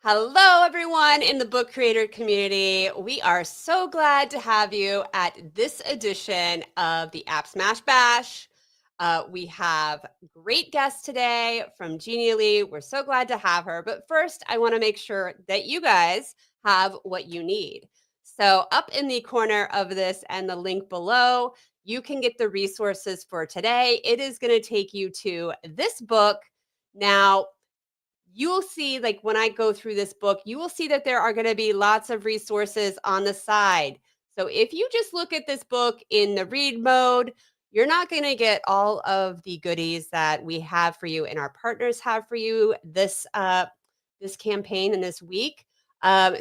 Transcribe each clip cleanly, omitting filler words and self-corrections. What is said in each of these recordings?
Hello, everyone in the book creator community. We are so glad to have you at this edition of the AppSmash Bash. We have great guests today from Genially. We're so glad to have her. But first, I want to make sure that you guys have what you need. So up in the corner of this and the link below, you can get the resources for today. It is going to take you to this book. Now, you'll see, like when I go through this book, you will see that there are going to be lots of resources on the side. So if you just look at this book in the read mode, you're not going to get all of the goodies that we have for you and our partners have for you this campaign and this week.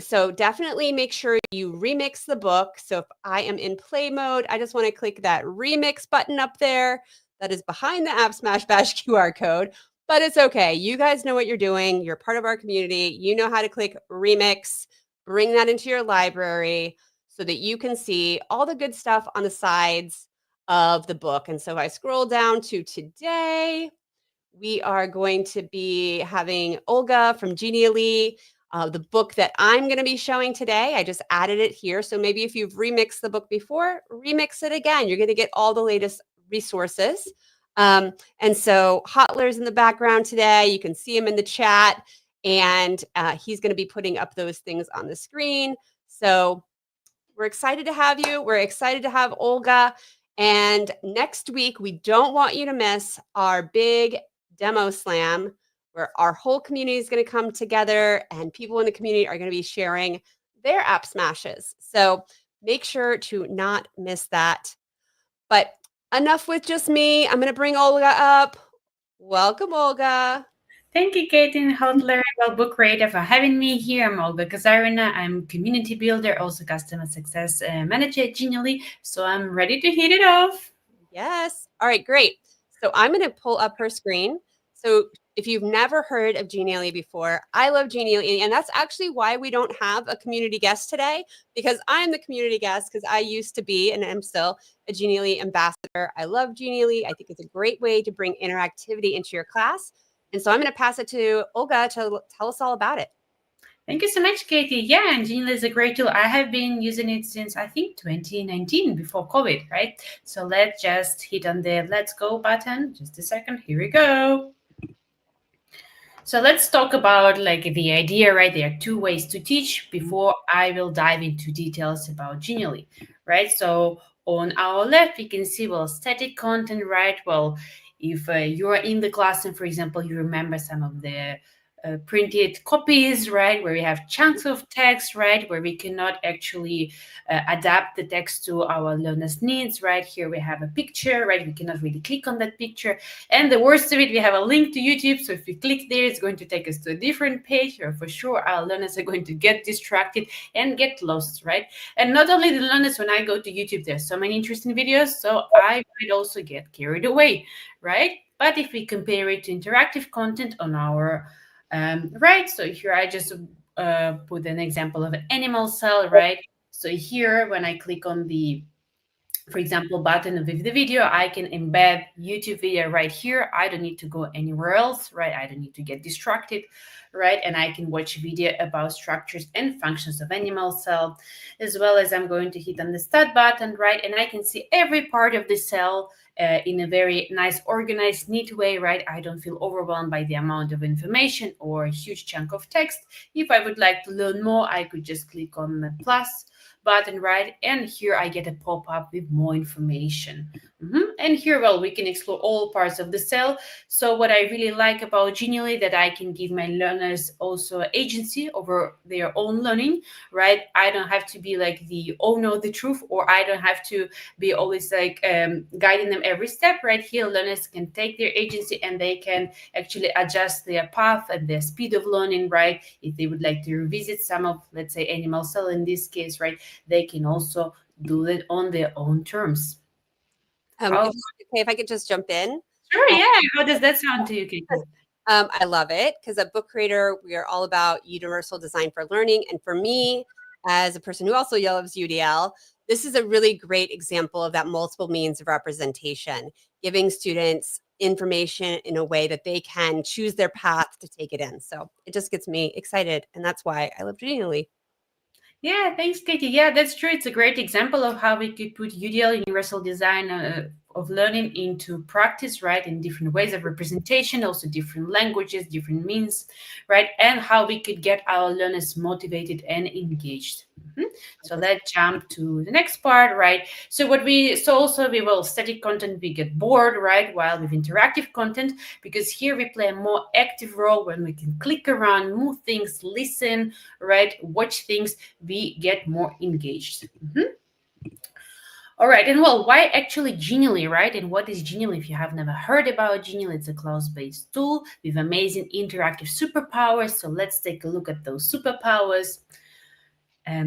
So definitely make sure you remix the book. So if I am in play mode, I just want to click that remix button up there that is behind the AppSmash Bash QR code. But it's okay. You guys know what you're doing. You're part of our community. You know how to click remix, bring that into your library so that you can see all the good stuff on the sides of the book. And so if I scroll down to today, we are going to be having Olga from Genially, the book that I'm going to be showing today. I just added it here. So maybe if you've remixed the book before, remix it again. You're going to get all the latest resources. And so Hotler's in the background today. You can see him in the chat, and he's going to be putting up those things on the screen. So we're excited to have you. We're excited to have Olga. And next week, we don't want you to miss our big demo slam where our whole community is going to come together and people in the community are going to be sharing their app smashes. So make sure to not miss that. But enough with just me. I'm going to bring Olga up. Welcome, Olga. Thank you, Kate and Hotler, Book Creator, for having me here. I'm Olga Kazarina. I'm community builder, also customer success manager at Genially. So I'm ready to hit it off. Yes. All right, great. So I'm going to pull up her screen. So if you've never heard of Genially before, I love Genially. And that's actually why we don't have a community guest today, because I'm the community guest because I used to be and am still a Genially ambassador. I love Genially. I think it's a great way to bring interactivity into your class. And so I'm going to pass it to Olga to tell us all about it. Thank you so much, Katie. Yeah, and Genially is a great tool. I have been using it since, I think, 2019, before COVID, right? So let's just hit on the Let's Go button. Just a second. Here we go. So let's talk about like the idea, right? There are two ways to teach before I will dive into details about Genially, right? So on our left, we can see, well, static content, right? Well, if you're in the classroom, for example, you remember some of the printed copies, right, where we have chunks of text, right, where we cannot actually adapt the text to our learners' needs, right? Here we have a picture, right? We cannot really click on that picture. And the worst of it, we have a link to YouTube. So if we click there, it's going to take us to a different page, or for sure our learners are going to get distracted and get lost, right? And not only the learners, when I go to YouTube, there's so many interesting videos, so I might also get carried away, right? But if we compare it to interactive content on our right, so here I just put an example of an animal cell, right? So here, when I click on the, for example, button with the video, I can embed YouTube video right here. I don't need to go anywhere else, right? I don't need to get distracted, right? And I can watch video about structures and functions of animal cell, as well as I'm going to hit on the start button, right? And I can see every part of the cell in a very nice, organized, neat way, right? I don't feel overwhelmed by the amount of information or a huge chunk of text. If I would like to learn more, I could just click on the plus button, right? And here I get a pop-up with more information. And here, well, we can explore all parts of the cell. So what I really like about Genially, that I can give my learners also agency over their own learning, right? I don't have to be like the owner of the truth, or I don't have to be always like guiding them every step, right? Here, learners can take their agency and they can actually adjust their path and their speed of learning, right? If they would like to revisit some of, let's say, animal cell in this case, right? They can also do it on their own terms. If I could just jump in. Sure, yeah. How does that sound to you, Katie? I love it because at Book Creator, we are all about universal design for learning. And for me, as a person who also loves UDL, this is a really great example of that multiple means of representation, giving students information in a way that they can choose their path to take it in. So it just gets me excited. And that's why I love Genially. Yeah, thanks, Katie. Yeah, that's true. It's a great example of how we could put UDL, universal design of learning, into practice, right? In different ways of representation, also different languages, different means, right? And how we could get our learners motivated and engaged. So let's jump to the next part, right? So also we will static content, we get bored, right? While with interactive content, because here we play a more active role when we can click around, move things, listen, right? Watch things, we get more engaged. All right, and well, why actually Genially, right? And what is Genially? If you have never heard about Genially, it's a cloud-based tool with amazing interactive superpowers. So let's take a look at those superpowers.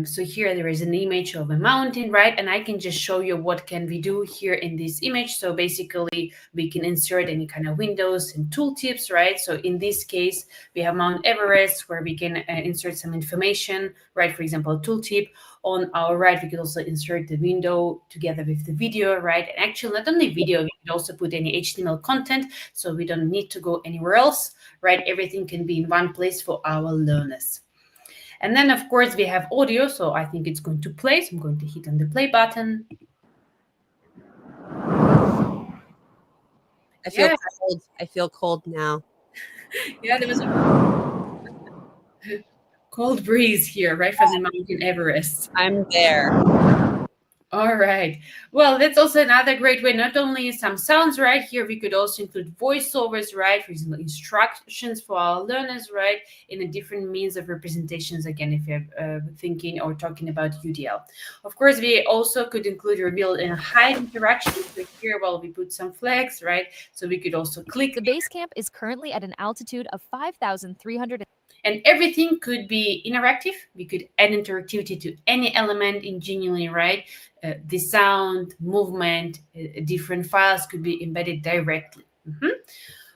So here there is an image of a mountain, right? And I can just show you what can we do here in this image. So basically we can insert any kind of windows and tooltips, right? So in this case, we have Mount Everest, where we can insert some information, right? For example, a tooltip. On our right, we could also insert the window together with the video, right? And actually not only video, we could also put any HTML content, so we don't need to go anywhere else, right? Everything can be in one place for our learners. And then, of course, we have audio. So I think it's going to play. So I'm going to hit on the play button. I feel cold. I feel cold now. Yeah, there was a cold breeze here, right from the Mountain Everest. I'm there. All right. Well, that's also another great way. Not only some sounds right here, we could also include voiceovers, right? For example, instructions for our learners, right? In a different means of representations, again, if you're thinking or talking about UDL. Of course, we also could include reveal and hide interactions. So here, well, we put some flags, right? So we could also click. The base camp is currently at an altitude of 5,300. And everything could be interactive. We could add interactivity to any element in Genially, right? The sound, movement, different files could be embedded directly.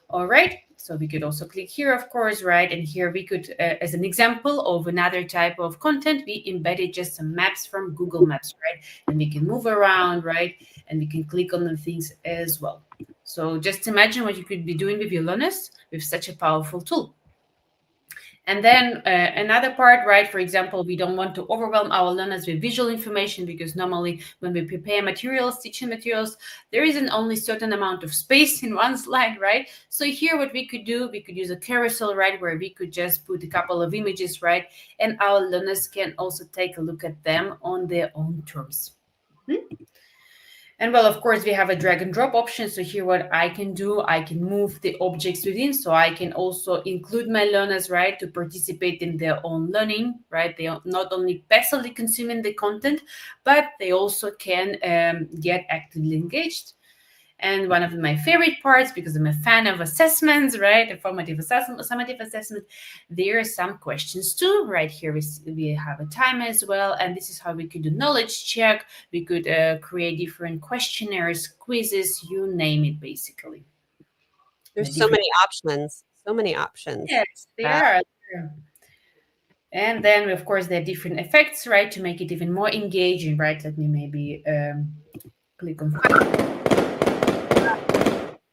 All right. So we could also click here, of course, right? And here we could, as an example of another type of content, we embedded just some maps from Google Maps, right? And we can move around, right? And we can click on the things as well. So just imagine what you could be doing with your learners with such a powerful tool. And then another part, right? For example, we don't want to overwhelm our learners with visual information, because normally when we prepare materials, teaching materials, there isn't only certain amount of space in one slide, right? So here what we could do, we could use a carousel, right? Where we could just put a couple of images, right? And our learners can also take a look at them on their own terms. And well, of course, we have a drag and drop option. So here what I can do, I can move the objects within. So I can also include my learners, right, to participate in their own learning, right? They are not only passively consuming the content, but they also can get actively engaged. And one of my favorite parts, because I'm a fan of assessments, right? A formative assessment, summative assessment. There are some questions too. Right here we have a timer as well. And this is how we could do knowledge check. We could create different questionnaires, quizzes, you name it, basically. There's so many options. So many options. Yes, there are. And then, of course, there are different effects, right? To make it even more engaging, right? Let me maybe click on.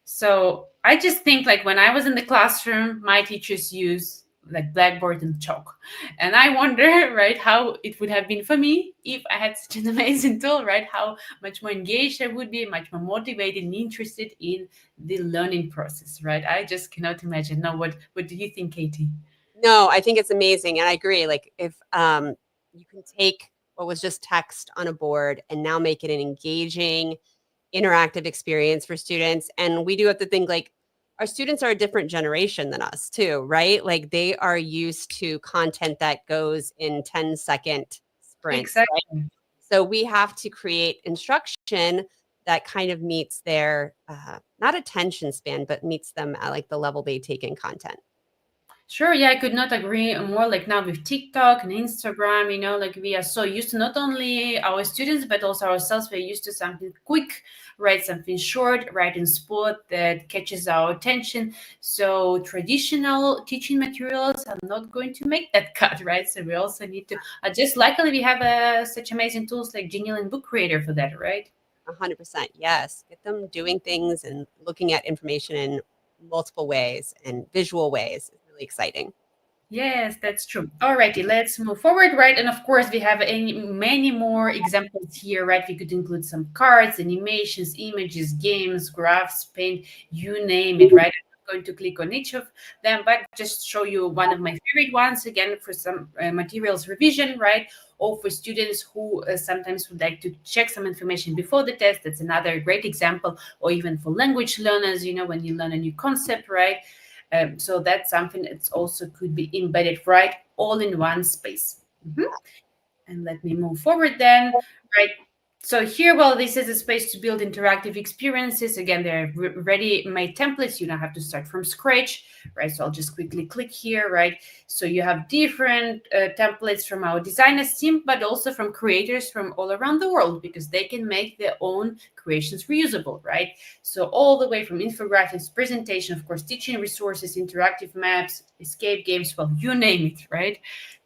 So I just think, like, when I was in the classroom, my teachers use like blackboard and chalk. And I wonder, right, how it would have been for me if I had such an amazing tool, right? How much more engaged I would be, much more motivated and interested in the learning process, right? I just cannot imagine. Now, what do you think, Katie? No, I think it's amazing. And I agree. Like, if you can take what was just text on a board and now make it an engaging, interactive experience for students. And we do have to think, like, our students are a different generation than us too, right? Like, they are used to content that goes in 10-second sprints. Exactly. Right? So we have to create instruction that kind of meets their, not attention span, but meets them at like the level they take in content. Sure, yeah, I could not agree more. Like now with TikTok and Instagram, you know, like we are so used to, not only our students, but also ourselves, we're used to something quick, right? Something short, right? In sport that catches our attention. So traditional teaching materials are not going to make that cut, right? So we also need to adjust. Luckily, we have such amazing tools like Genially and Book Creator for that, right? 100%. Yes. Get them doing things and looking at information in multiple ways and visual ways. It's really exciting. Yes, that's true. Alrighty, let's move forward, right? And of course, we have many more examples here, right? We could include some cards, animations, images, games, graphs, paint, you name it, right? I'm not going to click on each of them, but just show you one of my favorite ones, again, for some materials revision, right? Or for students who sometimes would like to check some information before the test. That's another great example. Or even for language learners, when you learn a new concept, right? So that's something that's also could be embedded right all in one space. And let me move forward then, right? So here, well, this is a space to build interactive experiences. Again, they're ready-made templates. You don't have to start from scratch, right? So I'll just quickly click here, right? So you have different templates from our designers team, but also from creators from all around the world, because they can make their own creations reusable, right? So all the way from infographics, presentation, of course, teaching resources, interactive maps, escape games, well, you name it, right?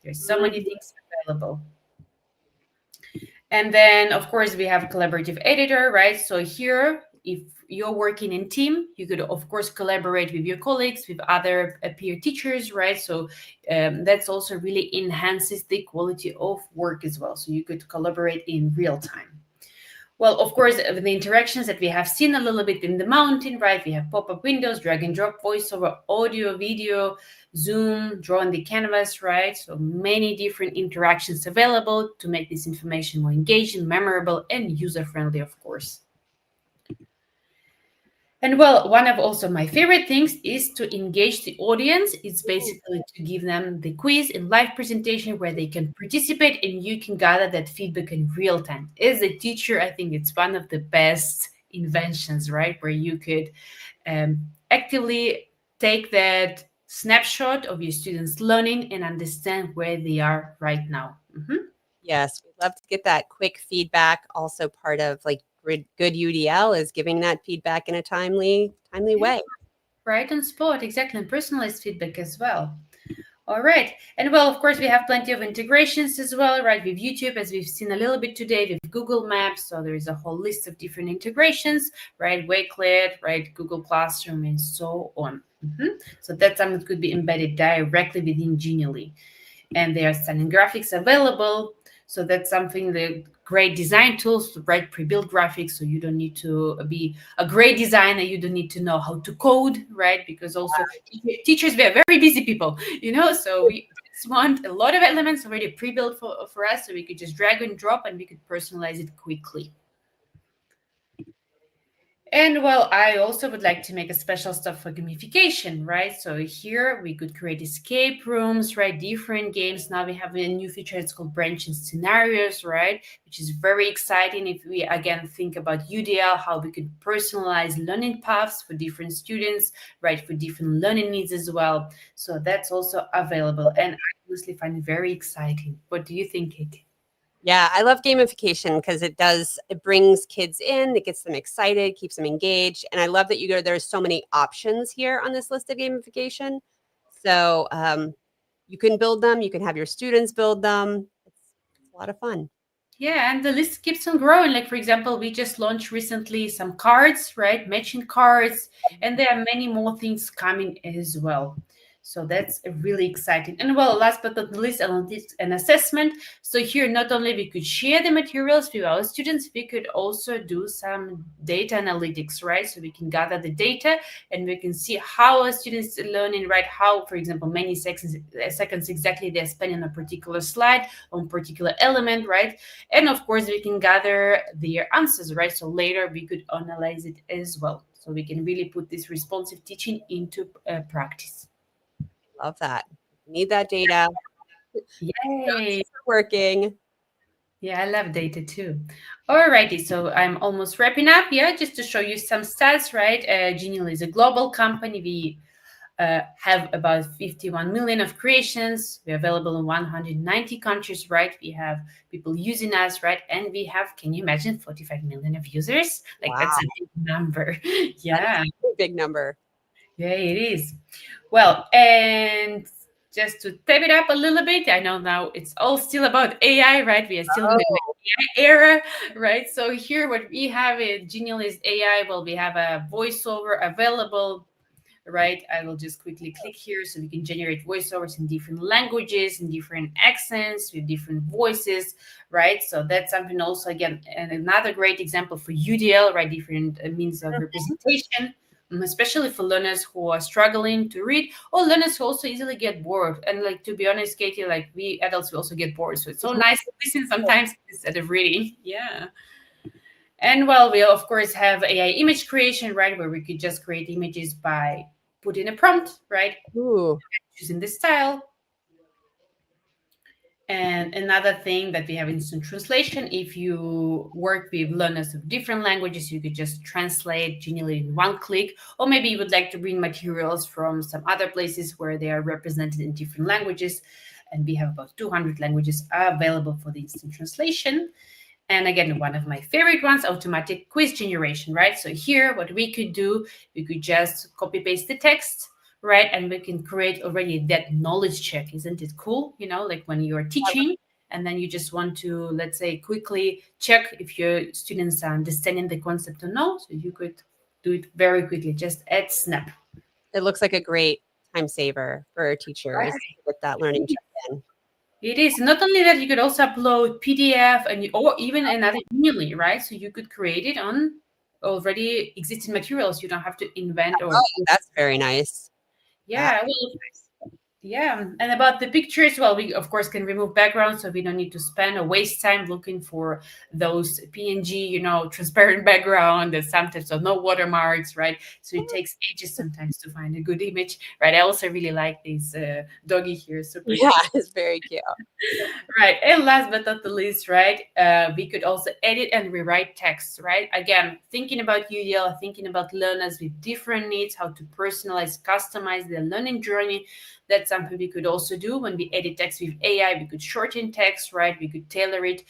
There's so many things available. And then, of course, we have a collaborative editor, right? So here, if you're working in team, you could, of course, collaborate with your colleagues, with other peer teachers, right? So that's also really enhances the quality of work as well. So you could collaborate in real time. Well, of course, the interactions that we have seen a little bit in the mountain, right? We have pop-up windows, drag and drop, voiceover, audio, video, Zoom, draw on the canvas, right? So many different interactions available to make this information more engaging, memorable, and user-friendly, of course. And well, one of also my favorite things is to engage the audience. It's basically to give them the quiz and live presentation where they can participate and you can gather that feedback in real time. As a teacher, I think it's one of the best inventions, right? Where you could actively take that snapshot of your students' learning and understand where they are right now. Yes, we'd love to get that quick feedback. Also part of like good UDL is giving that feedback in a timely way. Right on spot, exactly, and personalized feedback as well. All right. And well, of course, we have plenty of integrations as well, right? With YouTube, as we've seen a little bit today, with Google Maps. So there is a whole list of different integrations, right? Wakelet, right? Google Classroom, and so on. So that's something that could be embedded directly within Genially. And there are stunning graphics available. So that's something, the great design tools to write pre-built graphics. So you don't need to be a great designer. You don't need to know how to code, right? Because also teachers, we are very busy people, so we just want a lot of elements already pre-built for us. So we could just drag and drop and we could personalize it quickly. And well, I also would like to make a special stuff for gamification, right? So here we could create escape rooms, right? Different games. Now we have a new feature, it's called branching scenarios, right? Which is very exciting if we again think about UDL, how we could personalize learning paths for different students, right? For different learning needs as well. So that's also available. And I honestly find it very exciting. What do you think, Katie? Yeah, I love gamification because it brings kids in, it gets them excited, keeps them engaged. And I love that there's so many options here on this list of gamification. So you can build them, you can have your students build them. It's a lot of fun. Yeah, and the list keeps on growing. Like, for example, we just launched recently some cards, right? Matching cards, and there are many more things coming as well. So that's really exciting. And well, last but not least, analytics and assessment. So here, not only we could share the materials with our students, we could also do some data analytics, right? So we can gather the data and we can see how our students are learning, right? How, for example, many seconds exactly they're spending on a particular slide, on particular element, right? And of course, we can gather their answers, right? So later we could analyze it as well. So we can really put this responsive teaching into practice. Love that. Need that data. Yay. Working. Yeah, I love data too. Alrighty, so I'm almost wrapping up. Yeah, just to show you some stats, right? Genially is a global company. We have about 51 million of creations. We're available in 190 countries, right? We have people using us, right? And we have, can you imagine, 45 million of users? Like, Wow. that's a big number. Yeah. A big number. Yeah, it is. Well, and just to tap it up a little bit, I know now it's all still about AI, right? We are still in the era, right? So here what we have is Genially AI. Well, we have a voiceover available, right? I will just quickly click here so we can generate voiceovers in different languages, in different accents, with different voices, right? So that's something also, again, and another great example for UDL, right? Different means of representation, especially for learners who are struggling to read, or learners who also easily get bored. And like, to be honest, Katie, like we adults, we also get bored. So it's so nice to listen sometimes instead of reading. Yeah. And well, we of course have AI image creation, right? Where we could just create images by putting a prompt, right? Ooh, Choosing the style. And another thing that we have instant translation. If you work with learners of different languages, you could just translate Genially in one click. Or maybe you would like to bring materials from some other places where they are represented in different languages. And we have about 200 languages available for the instant translation. And again, one of my favorite ones, automatic quiz generation, right? So here, what we could do, we could just copy paste the text, right? And we can create already that knowledge check. Isn't it cool? You know, like when you're teaching and then you just want to, let's say, quickly check if your students are understanding the concept or no. So you could do it very quickly, just at snap. it looks like a great time saver for teachers with that learning check-in. It is not only that, you could also upload PDF and or even another Genially, right? So you could create it on already existing materials. You don't have to invent or Oh, that's very nice. yeah. Well, yeah, and about the pictures, well, we of course can remove backgrounds, so we don't need to spend or waste time looking for those PNG, transparent background that sometimes are no watermarks, right? So it takes ages sometimes to find a good image, right? I also really like this doggy here, super Yeah, it's very cute. right. And last but not the least, right, we could also edit and rewrite text, right? Again, thinking about UDL, thinking about learners with different needs, how to personalize, customize their learning journey. That's something we could also do when we edit text with AI. We could shorten text, right? We could tailor it,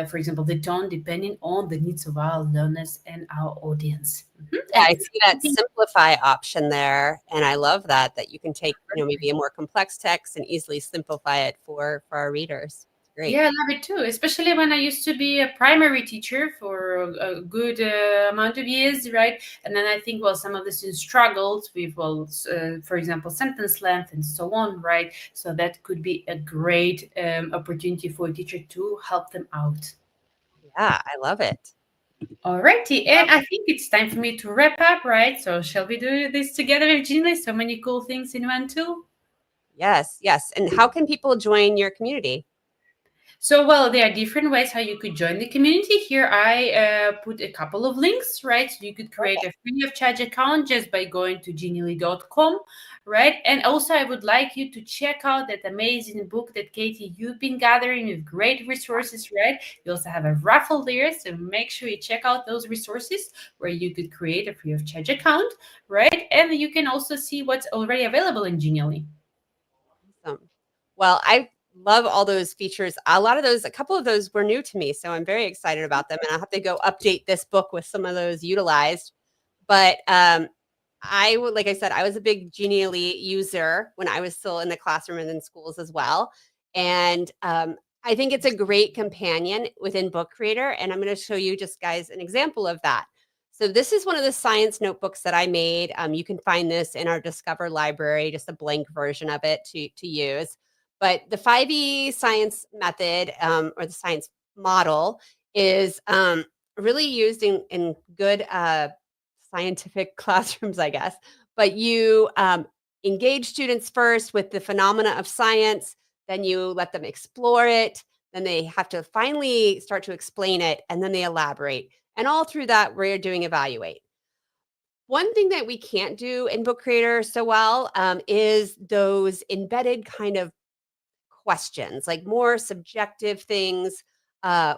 for example, the tone depending on the needs of our learners and our audience. Yeah, I see that simplify option there, and I love that you can take, maybe a more complex text and easily simplify it for our readers. It's great. Yeah, I love it too, especially when I used to be a primary teacher for a good amount of years, right? And then I think, well, some of the students struggled with, well, for example, sentence length and so on, right? So that could be a great opportunity for a teacher to help them out. Yeah, I love it. Alrighty, and I think it's time for me to wrap up, right? So shall we do this together with Gina? So many cool things in one tool. Yes, yes. And how can people join your community? So, well, there are different ways how you could join the community. Here I put a couple of links, right? So you could create a free of charge account just by going to genially.com, right? And also I would like you to check out that amazing book that Katie, you've been gathering with great resources, right? You also have a raffle there. So make sure you check out those resources where you could create a free of charge account, right? And you can also see what's already available in Genially. Awesome. Well, I love all those features. A couple of those were new to me, so I'm very excited about them. And I'll have to go update this book with some of those utilized. But like I said, I was a big Genially user when I was still in the classroom and in schools as well. And I think it's a great companion within Book Creator. And I'm going to show you just guys an example of that. So this is one of the science notebooks that I made. You can find this in our Discover library, just a blank version of it to use. But the 5E science method or the science model is really used in good scientific classrooms, I guess. But you engage students first with the phenomena of science, then you let them explore it, then they have to finally start to explain it, and then they elaborate. And all through that, we're doing evaluate. One thing that we can't do in Book Creator so well is those embedded kind of questions, like more subjective things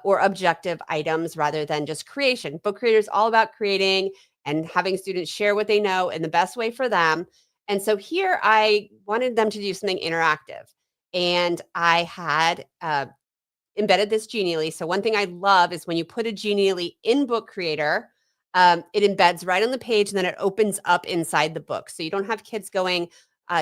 or objective items rather than just creation. Book Creator is all about creating and having students share what they know in the best way for them. And so here I wanted them to do something interactive. And I had embedded this Genially. So one thing I love is when you put a Genially in Book Creator, it embeds right on the page and then it opens up inside the book. So you don't have kids going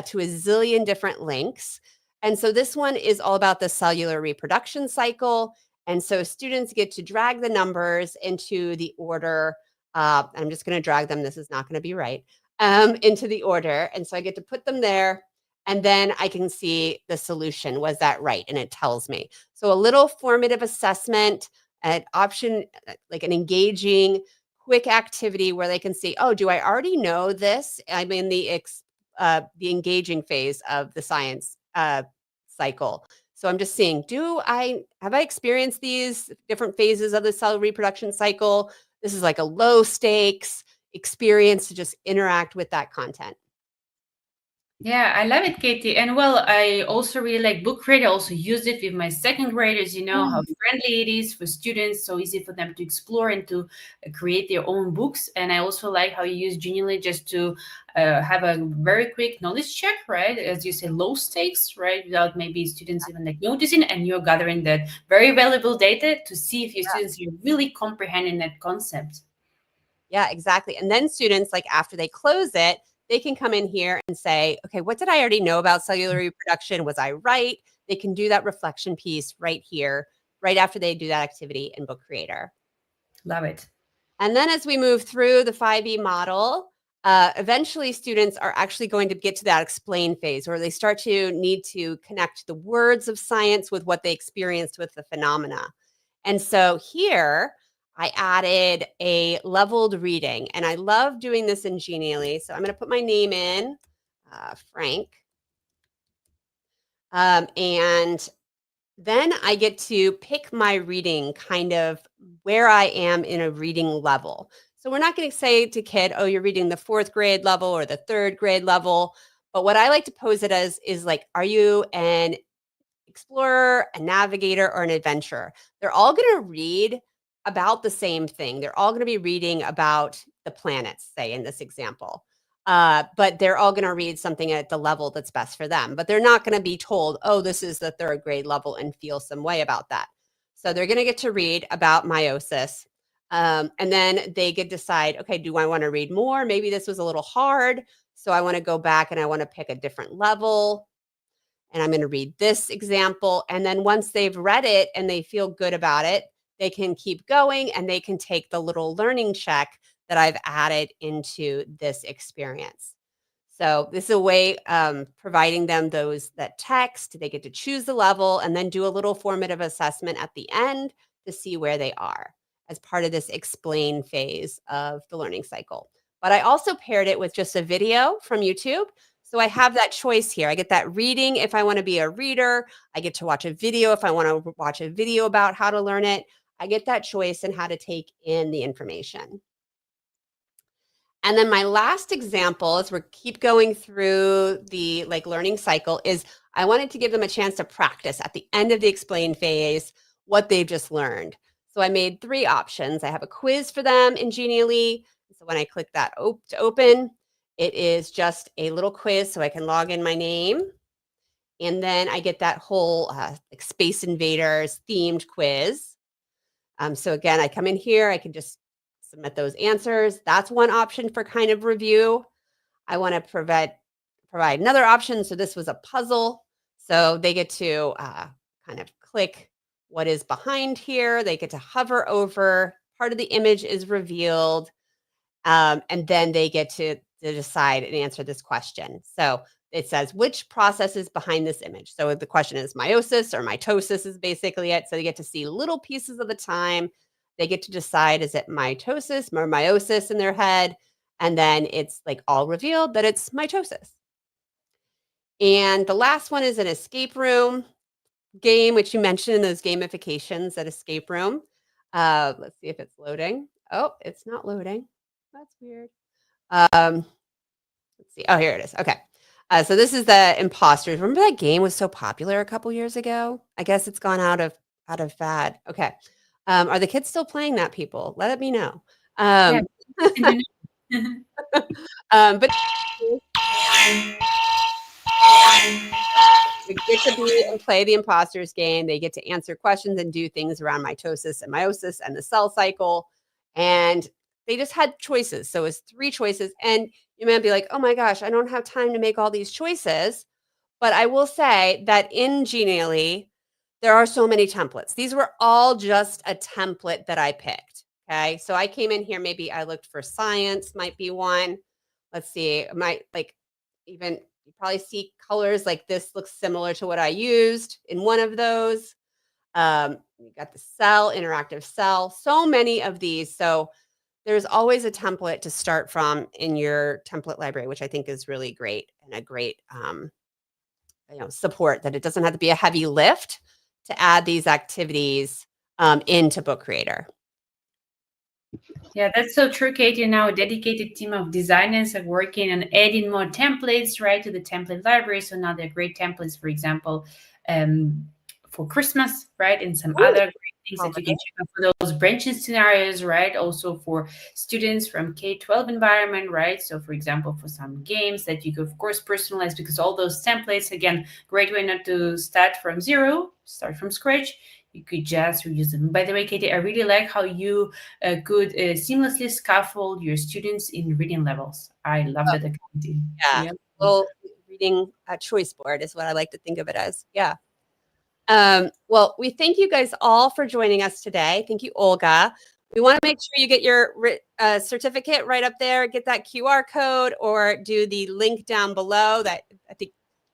to a zillion different links. And so this one is all about the cellular reproduction cycle. And so students get to drag the numbers into the order. I'm just going to drag them. This is not going to be right. Into the order. And so I get to put them there. And then I can see the solution. Was that right? And it tells me. So a little formative assessment, an option, like an engaging, quick activity where they can see, oh, do I already know this? I'm in the engaging phase of the science cycle. So I'm just seeing, have I experienced these different phases of the cell reproduction cycle? This is like a low stakes experience to just interact with that content. Yeah, I love it, Katie. And well, I also really like Book Creator. I also use it with my second graders, how friendly it is for students, so easy for them to explore and to create their own books. And I also like how you use Genially just to have a very quick knowledge check, right? As you say, low stakes, right? Without maybe students even like noticing, and you're gathering that very valuable data to see if your students are really comprehending that concept. Yeah, exactly. And then students, like after they close it, they can come in here and say, okay, what did I already know about cellular reproduction? Was I right? They can do that reflection piece right here, right after they do that activity in Book Creator. Love it. And then as we move through the 5E model, eventually students are actually going to get to that explain phase where they start to need to connect the words of science with what they experienced with the phenomena. And so here I added a leveled reading, and I love doing this in Genially. So I'm going to put my name in, Frank. And then I get to pick my reading, kind of where I am in a reading level. So we're not going to say to kid, oh, you're reading the 4th grade level or the 3rd grade level. But what I like to pose it as is like, are you an explorer, a navigator, or an adventurer? They're all going to read about the same thing. They're all going to be reading about the planets, say in this example. But they're all going to read something at the level that's best for them. But they're not going to be told, oh, this is the 3rd grade level and feel some way about that. So they're going to get to read about meiosis. And then they get to decide, okay, do I want to read more? Maybe this was a little hard. So I want to go back and I want to pick a different level. And I'm going to read this example. And then once they've read it and they feel good about it, they can keep going and they can take the little learning check that I've added into this experience. So this is a way providing them that text. They get to choose the level and then do a little formative assessment at the end to see where they are as part of this explain phase of the learning cycle. But I also paired it with just a video from YouTube. So I have that choice here. I get that reading if I want to be a reader. I get to watch a video if I want to watch a video about how to learn it. I get that choice and how to take in the information. And then my last example, as we keep going through the learning cycle, is I wanted to give them a chance to practice at the end of the explain phase what they've just learned. So I made 3 options. I have a quiz for them in Genially. So when I click that to open, it is just a little quiz so I can log in my name. And then I get that whole Space Invaders themed quiz. So again, I come in here, I can just submit those answers. That's one option for kind of review. I want to provide another option. So this was a puzzle. So they get to kind of click what is behind here. They get to hover over. Part of the image is revealed. And then they get to decide and answer this question. So it says, which process is behind this image? So the question is meiosis or mitosis is basically it. So they get to see little pieces of the time. They get to decide, is it mitosis or meiosis in their head? And then it's all revealed that it's mitosis. And the last one is an escape room game, which you mentioned in those gamifications at escape room. Let's see if it's loading. Oh, it's not loading. That's weird. Let's see. Oh, here it is. Okay. So this is the imposters. Remember that game was so popular a couple years ago? I guess it's gone out of fad. Okay. Are the kids still playing that, people? Let me know. But they get to be and play the imposters game. They get to answer questions and do things around mitosis and meiosis and the cell cycle. And they just had choices. So it's 3 choices. And you might be like, oh my gosh, I don't have time to make all these choices. But I will say that in Genially, there are so many templates. These were all just a template that I picked. Okay. So I came in here, maybe I looked for science, might be one. Let's see, might like even you probably see colors like this looks similar to what I used in one of those. You got the cell, interactive cell, so many of these. So there's always a template to start from in your template library, which I think is really great and a great support that it doesn't have to be a heavy lift to add these activities into Book Creator. Yeah, that's so true, Katie. Now a dedicated team of designers are working on adding more templates, right, to the template library. So now they're great templates, for example, for Christmas, right, and some other great things that you can check out for those branching scenarios, right, also for students from K-12 environment, right. So for example, for some games that you could, of course, personalize, because all those templates, again, great way not to start from zero, start from scratch. You could just reuse them. By the way, Katie, I really like how you could seamlessly scaffold your students in reading levels. I love that activity. Yeah. Well, reading a choice board is what I like to think of it as. Yeah. Well, we thank you guys all for joining us today. Thank you, Olga. We want to make sure you get your certificate right up there, get that QR code, or do the link down below that I think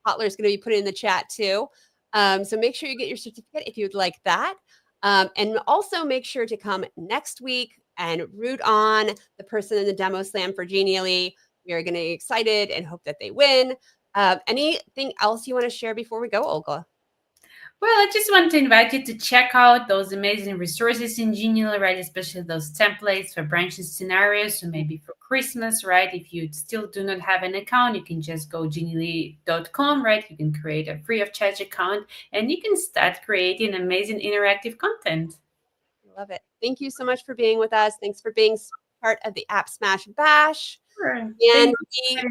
Hotler's going to be putting in the chat too. So make sure you get your certificate if you'd like that. And also make sure to come next week and root on the person in the demo slam for Genially. We are going to be excited and hope that they win. Anything else you want to share before we go, Olga? Well, I just want to invite you to check out those amazing resources in Genially, right? Especially those templates for branching scenarios. So maybe for Christmas, right? If you still do not have an account, you can just go genially.com, right? You can create a free of charge account and you can start creating amazing interactive content. I love it. Thank you so much for being with us. Thanks for being part of the AppSmash Bash. Sure. And we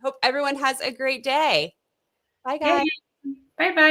hope everyone has a great day. Bye, guys. Yeah. Bye-bye.